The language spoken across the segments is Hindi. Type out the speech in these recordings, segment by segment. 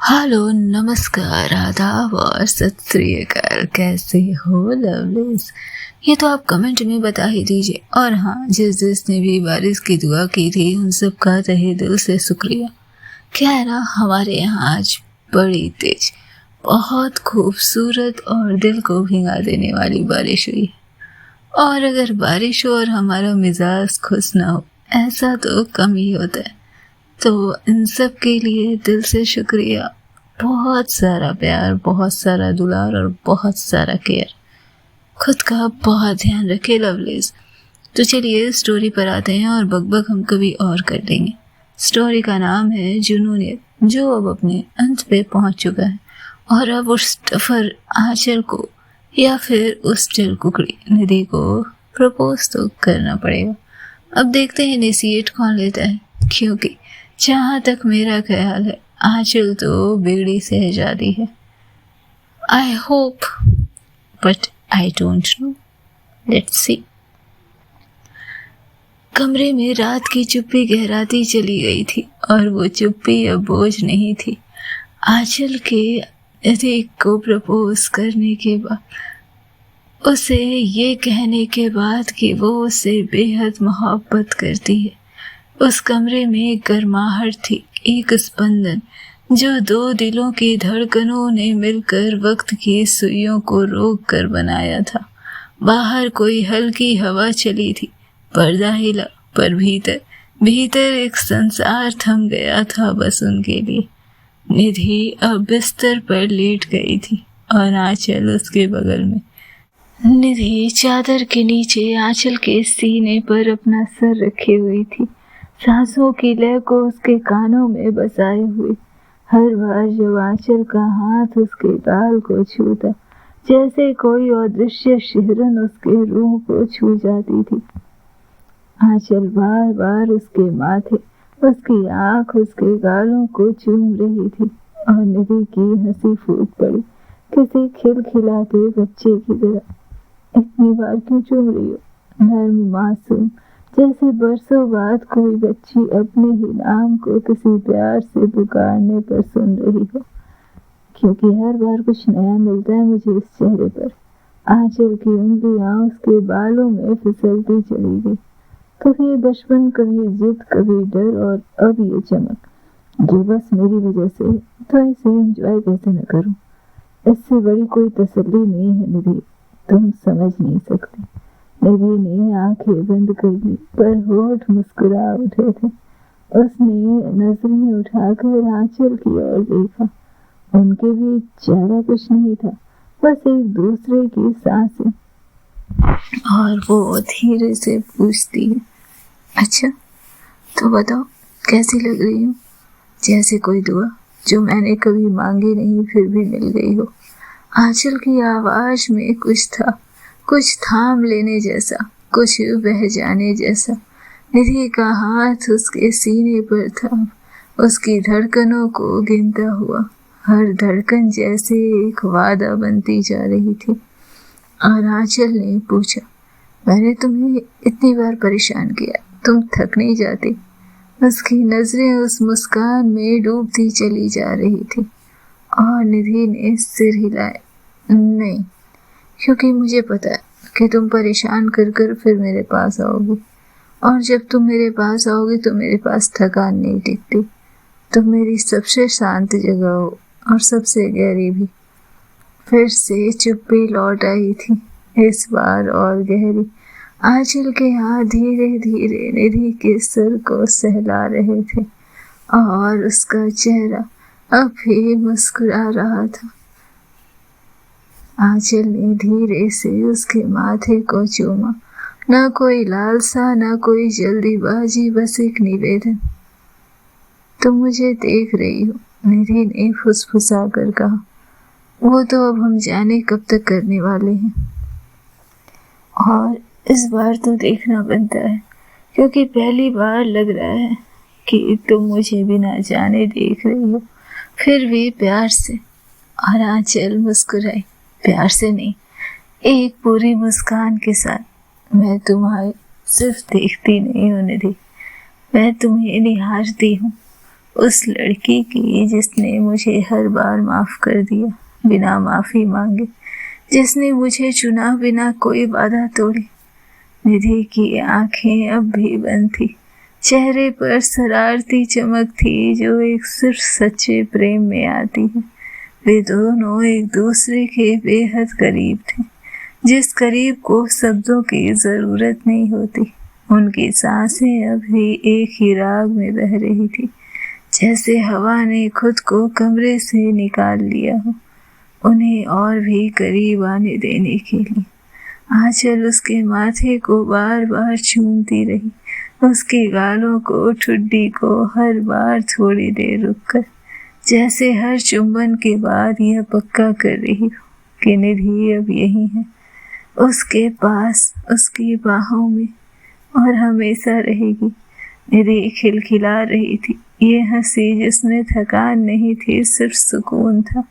हेलो, नमस्कार, आदाब और सत श्री अकाल। कैसे हो लवलीज? ये तो आप कमेंट में बता ही दीजिए। और हाँ, जिसने भी बारिश की दुआ की थी उन सब का तहे दिल से शुक्रिया। क्या है ना, हमारे यहाँ आज बड़ी तेज, बहुत खूबसूरत और दिल को भिंगा देने वाली बारिश हुई है। और अगर बारिश हो और हमारा मिजाज खुश ना हो, ऐसा तो कम ही होता है। तो इन सब के लिए दिल से शुक्रिया। बहुत सारा प्यार, बहुत सारा दुलार और बहुत सारा केयर। खुद का बहुत ध्यान रखे लवलीज। तो चलिए स्टोरी पर आते हैं और बकबक हम कभी और कर लेंगे। स्टोरी का नाम है जुनूनियत, जो अब अपने अंत पे पहुंच चुका है। और अब उस टफर आंचल को या फिर उस जल कुकड़ी निधि को प्रपोज तो करना पड़ेगा। अब देखते हैं इनिशिएट कौन लेता है, क्योंकि जहाँ तक मेरा ख्याल है आंचल तो बिगड़ी शहजादी है। I hope, but I don't know. Let's see. कमरे में रात की चुप्पी गहराती चली गई थी और वो चुप्पी अब बोझ नहीं थी। आंचल के निधि को प्रपोज करने के बाद, उसे ये कहने के बाद कि वो उसे बेहद मोहब्बत करती है, उस कमरे में एक गर्माहट थी, एक स्पंदन जो दो दिलों की धड़कनों ने मिलकर वक्त की सुइयों को रोक कर बनाया था। बाहर कोई हल्की हवा चली थी, पर्दा हिला, पर भीतर भीतर एक संसार थम गया था बस उनके लिए। निधि अब बिस्तर पर लेट गई थी और आंचल उसके बगल में। निधि चादर के नीचे आंचल के सीने पर अपना सर रखे हुई थी, सांसों की लय को उसके कानों में बसाए हुए। हर बार जब आंचल का हाथ उसके गाल को छूता, जैसे कोई अदृश्य शिहरन उसके रूह को छू जाती थी। आंचल बार बार उसके माथे, उसकी आंख, उसके गालों को चूम रही थी और निधि की हंसी फूट पड़ी, किसी खिलखिलाते बच्चे की तरह। इतनी बार क्यों चूम रही हो? नर्म मासूम, जैसे बरसों बाद कोई बच्ची अपने ही नाम को किसी प्यार से पुकारने पर सुन रही हो। क्योंकि हर बार कुछ नया मिलता है मुझे इस चेहरे पर। आंचल की उंगलियां उसके बालों में फिसलती चली गई। कभी बचपन, कभी जिद, कभी डर और अब ये चमक, जो बस मेरी वजह से। तो इसे एंजॉय कैसे न करूं? इससे बड़ी कोई तसल्ली नहीं है निधि, तुम समझ नहीं सकती। निधि ने आंखें बंद कर ली, पर होठ मुस्कुरा उठे थे। उसने नजरें उठाकर आंचल की ओर देखा। उनके बीच ज्यादा कुछ नहीं था, बस एक दूसरे की सांसें। और वो धीरे से पूछती है, अच्छा तो बताओ कैसी लग रही हूँ? जैसे कोई दुआ जो मैंने कभी मांगी नहीं फिर भी मिल गई हो। आंचल की आवाज में कुछ था, कुछ थाम लेने जैसा, कुछ बह जाने जैसा। निधि का हाथ उसके सीने पर था, उसकी धड़कनों को गिनता हुआ। हर धड़कन जैसे एक वादा बनती जा रही थी। और आंचल ने पूछा, मैंने तुम्हें इतनी बार परेशान किया, तुम थक नहीं जाती? उसकी नजरें उस मुस्कान में डूबती चली जा रही थी। और निधि ने सिर हिलाया, नहीं, क्योंकि मुझे पता है कि तुम परेशान कर कर फिर मेरे पास आओगी, और जब तुम मेरे पास आओगी तो मेरे पास थकान नहीं टिकती। तुम मेरी सबसे शांत जगह हो और सबसे गहरी भी। फिर से चुप्पी लौट आई थी, इस बार और गहरी। आंचल के हाथ धीरे धीरे निधि के सिर को सहला रहे थे और उसका चेहरा अब भी मुस्कुरा रहा था। आंचल ने धीरे से उसके माथे को चूमा, ना कोई लालसा, ना कोई जल्दीबाजी, बस एक निवेदन। तुम मुझे देख रही हो? निधि ने फुसफुसा कर कहा। वो तो अब हम जाने कब तक करने वाले हैं, और इस बार तो देखना बनता है, क्योंकि पहली बार लग रहा है कि तुम मुझे बिना जाने देख रही हो, फिर भी प्यार से। और आंचल मुस्कुराई, प्यार से नहीं, एक पूरी मुस्कान के साथ। मैं तुम्हारे सिर्फ देखती नहीं हूँ निधि, मैं तुम्हें निहारती हूँ। उस लड़की की जिसने मुझे हर बार माफ कर दिया बिना माफी मांगे, जिसने मुझे चुना बिना कोई वादा तोड़े। निधि की आंखें अब भी बंद थी, चेहरे पर शरारती चमक थी जो एक सिर्फ सच्चे प्रेम में आती है। वे दोनों एक दूसरे के बेहद करीब थे, जिस करीब को शब्दों की जरूरत नहीं होती। उनकी सांसें अभी एक ही राग में बह रही थी, जैसे हवा ने खुद को कमरे से निकाल लिया हो, उन्हें और भी करीब आने देने के लिए। आंचल उसके माथे को बार बार चूमती रही, उसके गालों को, ठुड्डी को हर बार थोड़ी देर रुककर, जैसे हर चुंबन के बाद यह पक्का कर रही हो कि निधि अब यही है, उसके पास, उसकी बाहों में, और हमेशा रहेगी। निधि खिलखिला रही थी, ये हंसी जिसमें थकान नहीं थी, सिर्फ सुकून था।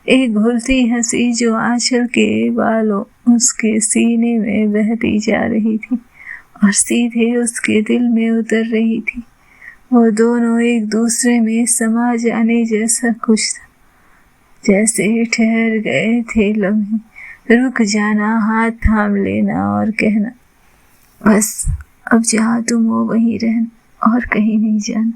एक घुलती हंसी जो आंचल के बालों, उसके सीने में बहती जा रही थी और सीधे उसके दिल में उतर रही थी। वो दोनों एक दूसरे में समा जाने जैसा कुछ था, जैसे ठहर गए थे लम्हे, रुक जाना, हाथ थाम लेना और कहना, बस अब जहाँ तुम हो वहीं रहना और कहीं नहीं जाना।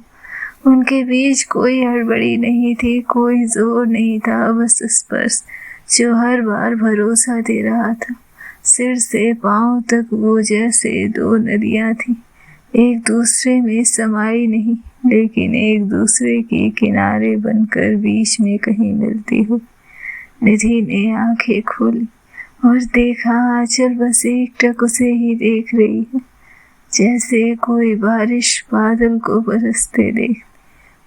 उनके बीच कोई हड़बड़ी नहीं थी, कोई जोर नहीं था, बस स्पर्श जो हर बार भरोसा दे रहा था। सिर से पांव तक वो जैसे दो नदियां थी, एक दूसरे में समाई नहीं, लेकिन एक दूसरे के किनारे बनकर बीच में कहीं मिलती हुई। निधि ने आंखें खोली और देखा आंचल बस एकटक उसे ही देख रही है, जैसे कोई बारिश बादल को बरसते देख।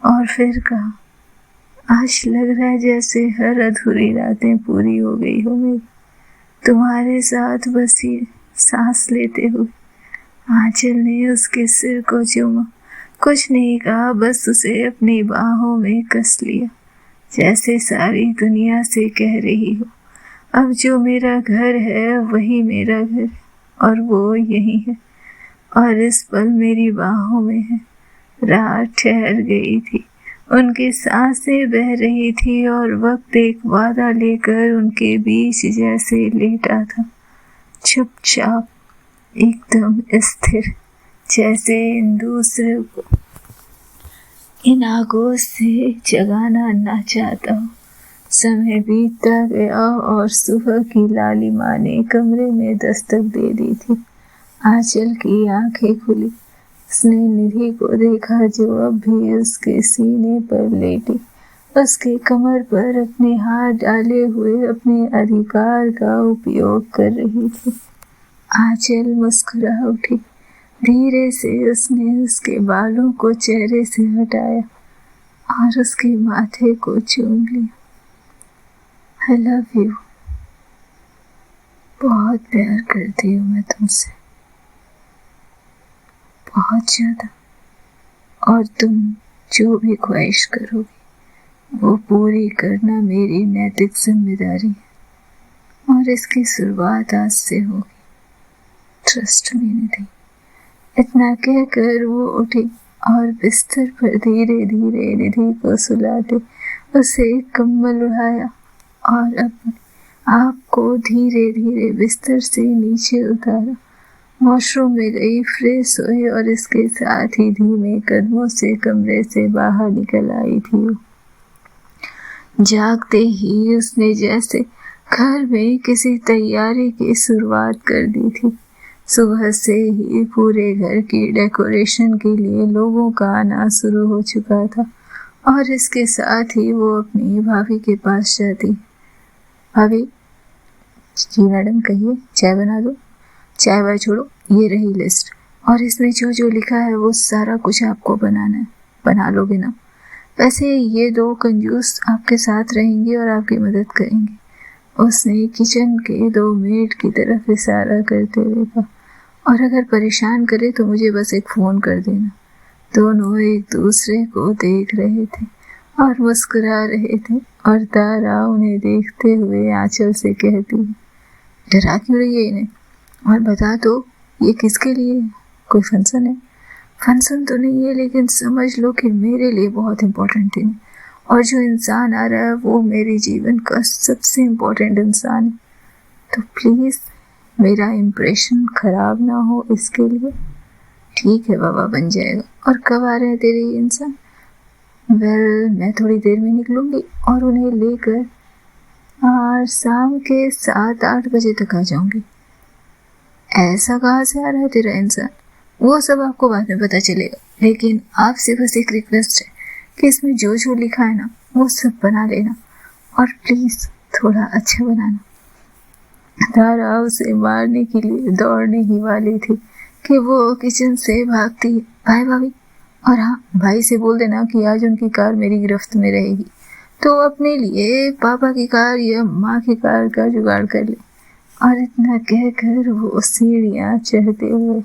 और फिर कहा, आज लग रहा है जैसे हर अधूरी रातें पूरी हो गई हो मेरी, तुम्हारे साथ बस ये सांस लेते हुए। आंचल ने उसके सिर को चूमा, कुछ नहीं कहा, बस उसे अपनी बाहों में कस लिया, जैसे सारी दुनिया से कह रही हो, अब जो मेरा घर है वही मेरा घर है और वो यही है और इस पल मेरी बाहों में है। रात ठहर गई थी, उनकी सांसें बह रही थी और वक्त एक वादा लेकर उनके बीच जैसे लेटा था, चुपचाप, एकदम स्थिर, जैसे इन दूसरे को इन आगोश से जगाना ना चाहता हो। समय बीतता गया और सुबह की लालिमा ने कमरे में दस्तक दे दी थी। आंचल की आंखें खुली, उसने निधि को देखा जो अब भी उसके सीने पर लेटी, उसके कमर पर अपने हाथ डाले हुए अपने अधिकार का उपयोग कर रही थी। आंचल मुस्कुरा उठी, धीरे से उसने उसके बालों को चेहरे से हटाया और उसके माथे को चूम लिया। I love you, बहुत प्यार करती हूँ मैं तुमसे, बहुत ज्यादा, और तुम जो भी ख्वाहिश करोगी वो पूरी करना मेरी नैतिक जिम्मेदारी है और इसकी शुरुआत आज से होगी, ट्रस्ट मी निधि। इतना कहकर वो उठी और बिस्तर पर धीरे धीरे निधि को सुलाते उसे कंबल उड़ाया और अपने आप को धीरे धीरे बिस्तर से नीचे उतारा। वॉशरूम में गई, फ्रेश हुई और इसके साथ ही धीमे कदमों से कमरे से बाहर निकल आई थी। जागते ही उसने जैसे घर में किसी तैयारी की शुरुआत कर दी थी। सुबह से ही पूरे घर की डेकोरेशन के लिए लोगों का आना शुरू हो चुका था और इसके साथ ही वो अपनी भाभी के पास जाती। भाभी, जी मैडम कहिए, चाय बना दो। चाय वाय छोड़ो, ये रही लिस्ट और इसमें जो जो लिखा है वो सारा कुछ आपको बनाना है, बना लोगे ना? वैसे ये दो कंजूस आपके साथ रहेंगे और आपकी मदद करेंगे। उसने किचन के दो मेड की तरफ इशारा करते हुए कहा, और अगर परेशान करे तो मुझे बस एक फोन कर देना। दोनों एक दूसरे को देख रहे थे और मुस्कुरा रहे थे और तारा उन्हें देखते हुए आंचल से कहती, डरा क्यों रही है इन्हें, और बता दो ये किसके लिए है, कोई फंक्शन है? फंक्शन तो नहीं है, लेकिन समझ लो कि मेरे लिए बहुत इम्पोर्टेंट दिन है, और जो इंसान आ रहा है वो मेरे जीवन का सबसे इम्पोर्टेंट इंसान है। तो प्लीज़ मेरा इम्प्रेशन ख़राब ना हो इसके लिए। ठीक है बाबा, बन जाएगा। और कब आ रहे हैं तेरे ये इंसान? मैं थोड़ी देर में निकलूँगी और उन्हें लेकर और शाम के 7-8 बजे तक आ जाऊँगी। ऐसा कहाँ से आ रहा है तेरा इंसान? वो सब आपको बाद में पता चलेगा, लेकिन आपसे बस एक रिक्वेस्ट है कि इसमें जो जो लिखा है ना वो सब बना लेना, और प्लीज़ थोड़ा अच्छा बनाना। तारा उसे मारने के लिए दौड़ने ही वाली थी कि वो किचन से भागती है। भाई भाभी, और हाँ, भाई से बोल देना कि आज उनकी कार मेरी गिरफ्त में रहेगी, तो अपने लिए पापा की कार या माँ की कार का जुगाड़ कर ले। और इतना कहकर वो सीढ़ियाँ चढ़ते हुए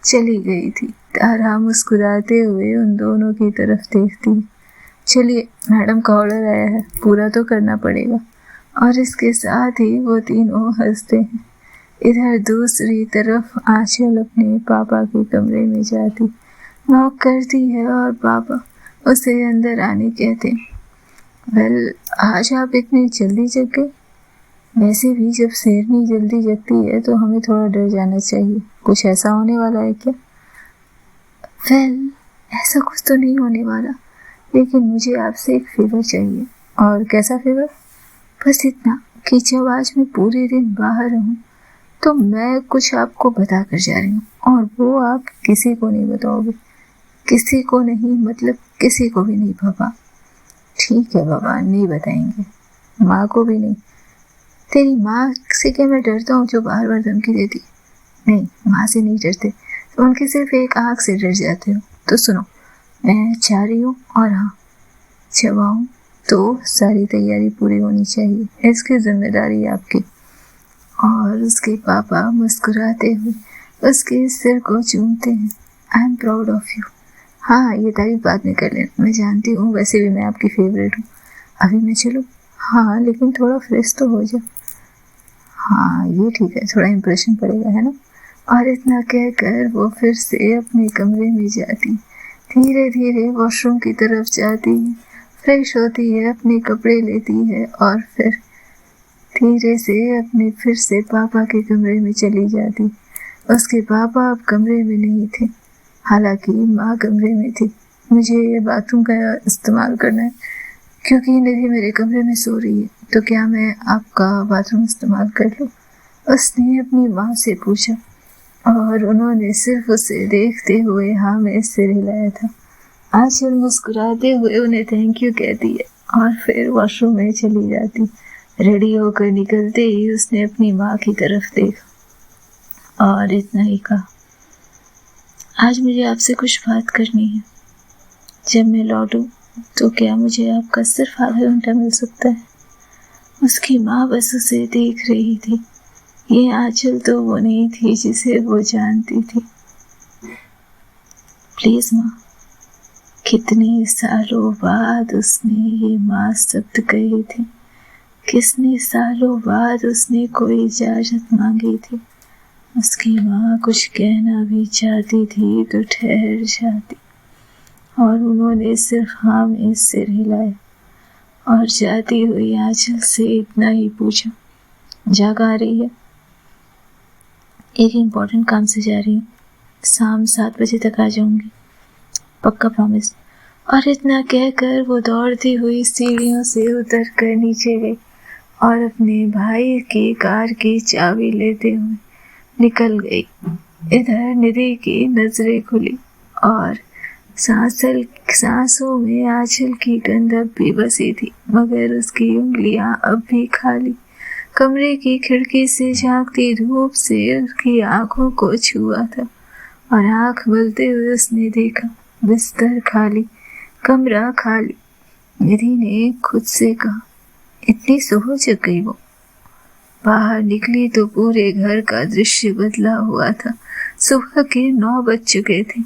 चली गई थी। तारा मुस्कुराते हुए उन दोनों की तरफ देखती। चलिए, मैडम का ऑर्डर आया है, पूरा तो करना पड़ेगा। और इसके साथ ही वो तीनों हंसते हैं। इधर दूसरी तरफ आंचल अपने पापा के कमरे में जाती, नॉक करती है और पापा उसे अंदर आने कहते हैं। वेल, आज आप इतनी जल्दी जग गए? वैसे भी जब शेरनी जल्दी जगती है तो हमें थोड़ा डर जाना चाहिए। कुछ ऐसा होने वाला है क्या? वेल, ऐसा कुछ तो नहीं होने वाला, लेकिन मुझे आपसे एक फेवर चाहिए। और कैसा फेवर? बस इतना कि जब आज मैं पूरे दिन बाहर रहूं तो मैं कुछ आपको बता कर जा रही हूँ, और वो आप किसी को नहीं बताओगे। किसी को नहीं, मतलब किसी को भी नहीं पापा। ठीक है बाबा, नहीं बताएंगे। माँ को भी नहीं? तेरी माँ से क्या मैं डरता हूँ जो बार बार धमकी देती? नहीं, माँ से नहीं डरते, तो उनकी सिर्फ एक आँख से डर जाते हो। तो सुनो, मैं चाह रही हूँ, और हाँ, जब आऊँ तो सारी तैयारी पूरी होनी चाहिए, इसकी जिम्मेदारी आपकी। और उसके पापा मुस्कुराते हुए उसके सिर को चूमते हैं। I am proud of you. हाँ, ये तारीफ बाद में कर लेना, मैं जानती हूँ, वैसे भी मैं आपकी फेवरेट हूँ। अभी मैं चलूँ? हाँ, लेकिन थोड़ा फ्रेश तो हो जाओ। हाँ, ये ठीक है, थोड़ा इम्प्रेशन पड़ेगा, है ना? और इतना कहकर वो फिर से अपने कमरे में जाती, धीरे धीरे वॉशरूम की तरफ जाती है, फ्रेश होती है, अपने कपड़े लेती है, और फिर धीरे से अपने फिर से पापा के कमरे में चली जाती। उसके पापा अब कमरे में नहीं थे, हालांकि माँ कमरे में थी। मुझे ये बाथरूम का इस्तेमाल करना है क्योंकि निधि मेरे कमरे में सो रही है, तो क्या मैं आपका बाथरूम इस्तेमाल कर लूँ? उसने अपनी माँ से पूछा, और उन्होंने सिर्फ उसे देखते हुए हाँ में सिर हिलाया था। आंचल मुस्कुराते हुए उन्हें थैंक यू कहती है और फिर वॉशरूम में चली जाती। रेडी होकर निकलते ही उसने अपनी माँ की तरफ देखा और इतना ही कहा, आज मुझे आपसे कुछ बात करनी है। जब मैं लौटूं तो क्या मुझे आपका सिर्फ आधा घंटा मिल सकता है? उसकी माँ बस उसे देख रही थी। ये आंचल तो वो नहीं थी जिसे वो जानती थी। प्लीज माँ। कितने सालों बाद उसने ये माँ शब्द कहे थे। कितने सालों बाद उसने कोई इजाजत मांगी थी। उसकी माँ कुछ कहना भी चाहती थी तो ठहर जाती, और उन्होंने सिर्फ हाँ में सिर हिलाया और जाती हुई आंचल से इतना ही पूछा, जाग आ रही है? एक इम्पोर्टेंट काम से जा रही हूँ, शाम 7 बजे तक आ जाऊंगी, पक्का प्रॉमिस। और इतना कहकर वो दौड़ती हुई सीढ़ियों से उतर कर नीचे गई और अपने भाई की कार की चाबी लेते हुए निकल गई। इधर निधि की नजरें खुली और सांसों में आंचल की गंध अब भी बसी थी, मगर उसकी उंगलियां अब भी खाली। कमरे की खिड़की से झांकती धूप से उसकी आंखों को छुआ था, और आंख मलते हुए उसने देखा बिस्तर खाली, कमरा खाली। निधि ने खुद से कहा, इतनी सुबह जग गई वो। बाहर निकली तो पूरे घर का दृश्य बदला हुआ था। सुबह के 9 बज चुके थे।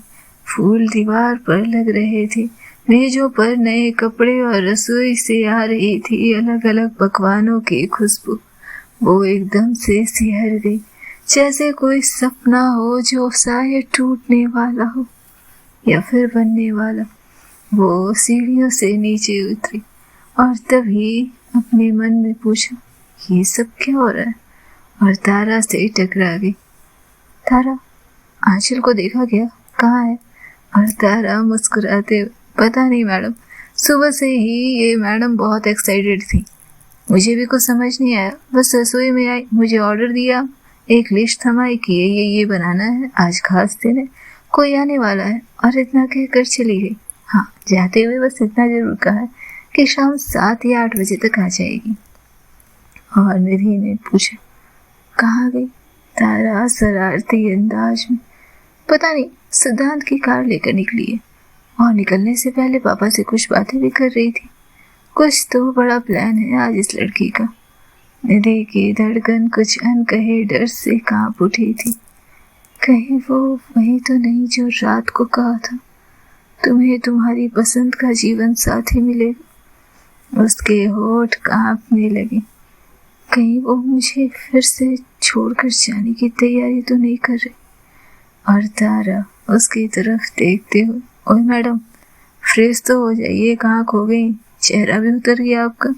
फूल दीवार पर लग रहे थे, मेजों पर नए कपड़े और रसोई से आ रही थी अलग अलग पकवानों की खुशबू। वो एकदम से सिहर गई, जैसे कोई सपना हो जो शायद टूटने वाला हो। या फिर बनने वाला। वो सीढ़ियों से नीचे उतरी और तभी अपने मन में पूछा, ये सब क्या हो रहा है? और तारा से टकरा गई। तारा, आंचल को देखा क्या? कहाँ है? और तारा मुस्कुराते हुए, पता नहीं मैडम, सुबह से ही ये मैडम बहुत एक्साइटेड थी। मुझे भी कुछ समझ नहीं आया, बस रसोई में आई, मुझे ऑर्डर दिया, एक लिस्ट थमाई कि ये बनाना है, आज खास दिन है, कोई आने वाला है, और इतना कहकर चली गई। हाँ, जाते हुए बस इतना जरूर कहा है कि शाम 7 या 8 बजे तक आ जाएगी। और निधि ने पूछा, कहाँ गई? तारा शरारती अंदाज में, पता नहीं, सिद्धांत की कार लेकर निकली है, और निकलने से पहले पापा से कुछ बातें भी कर रही थी। कुछ तो बड़ा प्लान है आज इस लड़की का। निधि की धड़कन कुछ अनकहे डर से कांप उठी थी। कहीं वो वही तो नहीं जो रात को कहा था, तुम्हें तुम्हारी पसंद का जीवन साथी मिलेगा। उसके होठ कांपने लगे। कहीं वो मुझे फिर से छोड़कर जाने की तैयारी तो नहीं कर रही। और तारा उसकी तरफ देखते हुए, ओए मैडम, फ्रेश तो हो जाइए, कहाँ खो गई? चेहरा भी उतर गया आपका।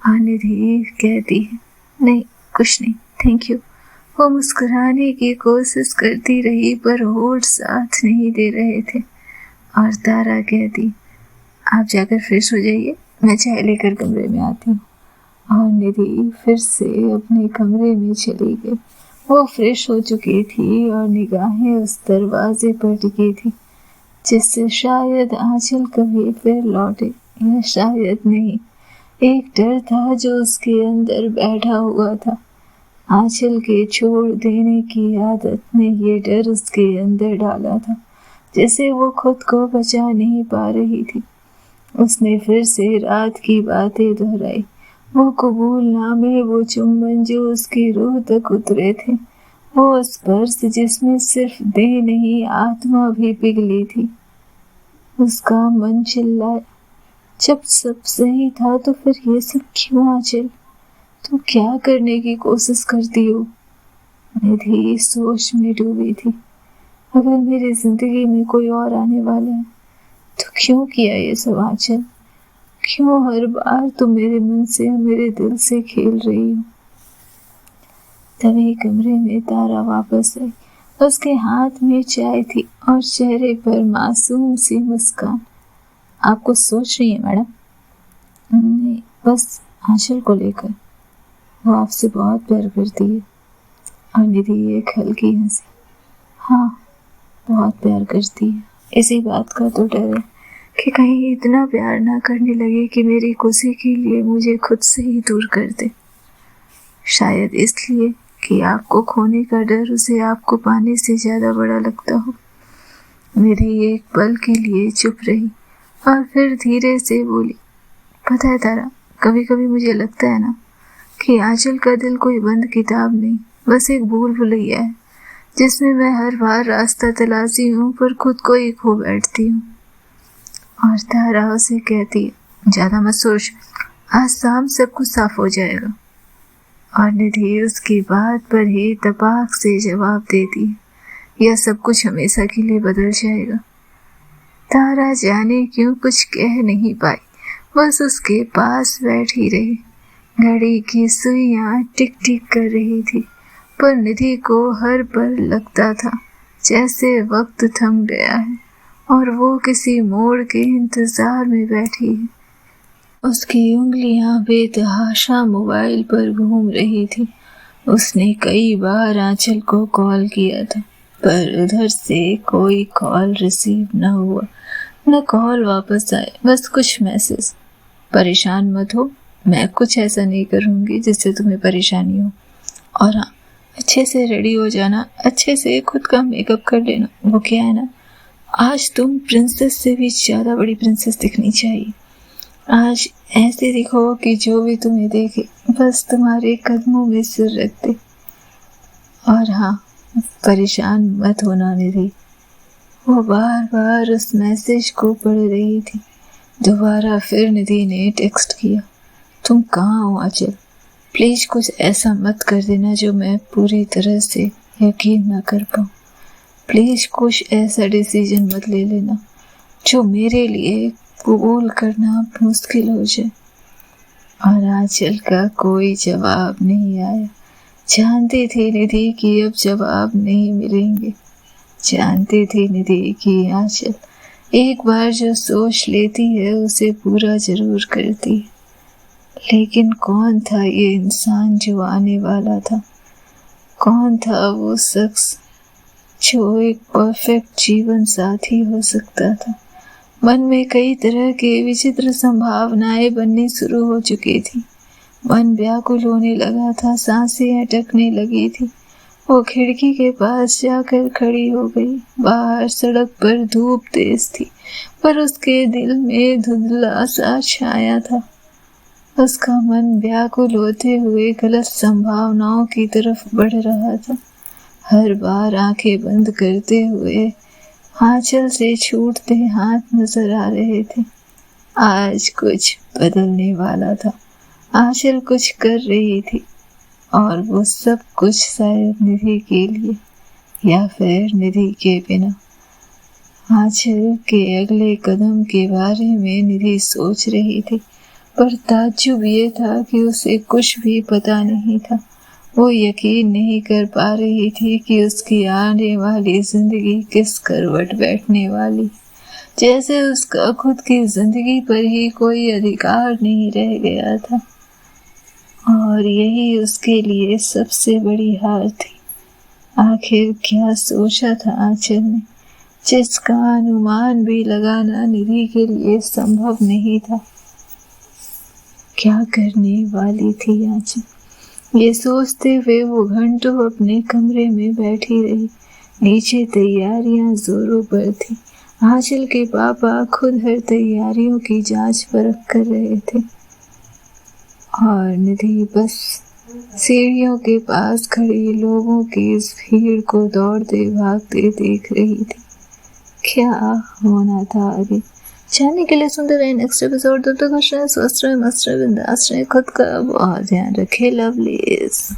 निधि कहती है, नहीं कुछ नहीं, थैंक यू। वो मुस्कुराने की कोशिश करती रही पर होठ साथ नहीं दे रहे थे। और तारा कहती, आप जाकर फ्रेश हो जाइए, मैं चाय लेकर कमरे में आती हूँ। और निधि फिर से अपने कमरे में चली गई। वो फ्रेश हो चुकी थी और निगाहें उस दरवाजे पर टिकी थी जिससे शायद आंचल कभी फिर लौटे, या शायद नहीं। एक डर था जो उसके अंदर बैठा हुआ था। आंचल के छोड़ देने की आदत ने ये डर उसके अंदर डाला था, जैसे वो खुद को बचा नहीं पा रही थी। उसने फिर से रात की बातें दोहराई, वो कबूलनामे, वो चुम्बन जो उसकी रूह तक उतरे थे, वो स्पर्श जिसमें सिर्फ देह नहीं आत्मा भी पिघली थी। उसका मन चिल्लाया, जब सब सही था तो फिर ये सब क्यों आंचल? तुम क्या करने की कोशिश करती हो? निधि सोच में डूबी थी। अगर मेरी जिंदगी में कोई और आने वाला है तो क्यों किया ये सब आंचल? क्यों हर बार तुम मेरे मन से, मेरे दिल से खेल रही हो? तभी कमरे में तारा वापस आई। उसके हाथ में चाय थी और चेहरे पर मासूम सी मुस्कान। आप कुछ सोच रही है मैडम? नहीं, बस आंचल को लेकर। वो आपसे बहुत प्यार करती है। और निधि एक हल्की हंसी, हाँ, बहुत प्यार करती है। इसी बात का तो डर है कि कहीं इतना प्यार ना करने लगे कि मेरी खुशी के लिए मुझे खुद से ही दूर कर दे। शायद इसलिए कि आपको खोने का डर उसे आपको पाने से ज्यादा बड़ा लगता हो। मेरी एक पल के लिए चुप रही और फिर धीरे से बोली, पता है तारा, कभी कभी मुझे लगता है ना कि आंचल का दिल कोई बंद किताब नहीं, बस एक भूल भुलैया है जिसमें मैं हर बार रास्ता तलाशी हूँ पर खुद को ही खो बैठती हूँ। और तारा उसे कहती है, ज्यादा मत सोच, आज शाम सब कुछ साफ हो जाएगा। और निधि उसकी बात पर ही तपाक से जवाब देती है, यह सब कुछ हमेशा के लिए बदल जाएगा। तारा जाने क्यों कुछ कह नहीं पाई, बस उसके पास बैठी रही। घड़ी की सुइयां टिक टिक कर रही थी पर निधि को हर पल लगता था जैसे वक्त थम गया है और वो किसी मोड़ के इंतजार में बैठी है। उसकी उंगलियां बेतहाशा मोबाइल पर घूम रही थी। उसने कई बार आंचल को कॉल किया था पर उधर से कोई कॉल रिसीव न हुआ, न कॉल वापस आए, बस कुछ मैसेज। परेशान मत हो, मैं कुछ ऐसा नहीं करूंगी जिससे तुम्हें परेशानी हो। और हाँ, अच्छे से रेडी हो जाना, अच्छे से खुद का मेकअप कर लेना। वो क्या है ना, आज तुम प्रिंसेस से भी ज्यादा बड़ी प्रिंसेस दिखनी चाहिए। आज ऐसे दिखो कि जो भी तुम्हें देखे बस तुम्हारे कदमों में सिर रख दे। और हाँ, परेशान मत होना निधि। वो बार बार उस मैसेज को पढ़ रही थी। दोबारा फिर निधि ने टेक्स्ट किया, तुम कहाँ हो आंचल? प्लीज कुछ ऐसा मत कर देना जो मैं पूरी तरह से यकीन न कर पाऊँ। प्लीज कुछ ऐसा डिसीजन मत ले लेना जो मेरे लिए कबूल करना मुश्किल हो जाए। और आंचल का कोई जवाब नहीं आया। जानती थी निधि कि अब जवाब नहीं मिलेंगे। जानती थी निधि कि आंचल एक बार जो सोच लेती है उसे पूरा जरूर करती है। लेकिन कौन था ये इंसान जो आने वाला था? कौन था वो शख्स जो एक परफेक्ट जीवन साथी हो सकता था? मन में कई तरह के विचित्र संभावनाएं बननी शुरू हो चुकी थी। मन व्याकुल होने लगा था, सांसें अटकने लगी थी। वो खिड़की के पास जाकर खड़ी हो गई। बाहर सड़क पर धूप तेज थी, पर उसके दिल में धुंधला सा छाया था। उसका मन व्याकुल होते हुए गलत संभावनाओं की तरफ बढ़ रहा था। हर बार आंखें बंद करते हुए आंचल से छूटते हाथ नजर आ रहे थे। आज कुछ बदलने वाला था। आंचल कुछ कर रही थी और वो सब कुछ शायद निधि के लिए या फिर निधि के बिना। आंचल के अगले कदम के बारे में निधि सोच रही थी, पर ताज्जुब ये था कि उसे कुछ भी पता नहीं था। वो यकीन नहीं कर पा रही थी कि उसकी आने वाली जिंदगी किस करवट बैठने वाली, जैसे उसका खुद की जिंदगी पर ही कोई अधिकार नहीं रह गया था। और यही उसके लिए सबसे बड़ी हार थी। आखिर क्या सोचा था आंचल ने, जिसका अनुमान भी लगाना निधि के लिए संभव नहीं था? क्या करने वाली थी आंचल? ये सोचते हुए वो घंटों अपने कमरे में बैठी रही। नीचे तैयारियां जोरों पर थी। आंचल के पापा खुद हर तैयारियों की जांच परख कर रहे थे और निधि बस सीढ़ियों के पास खड़ी लोगों की इस भीड़ को दौड़ते भागते देख रही थी। क्या होना था आगे, जानने के लिए सुनते रहे नेक्स्ट एपिसोड। तब तक खुश रहें, स्वस्थ रहें, मस्त रहें, बिंदास रहें, खुद का बहुत ध्यान रखें। लवलीज।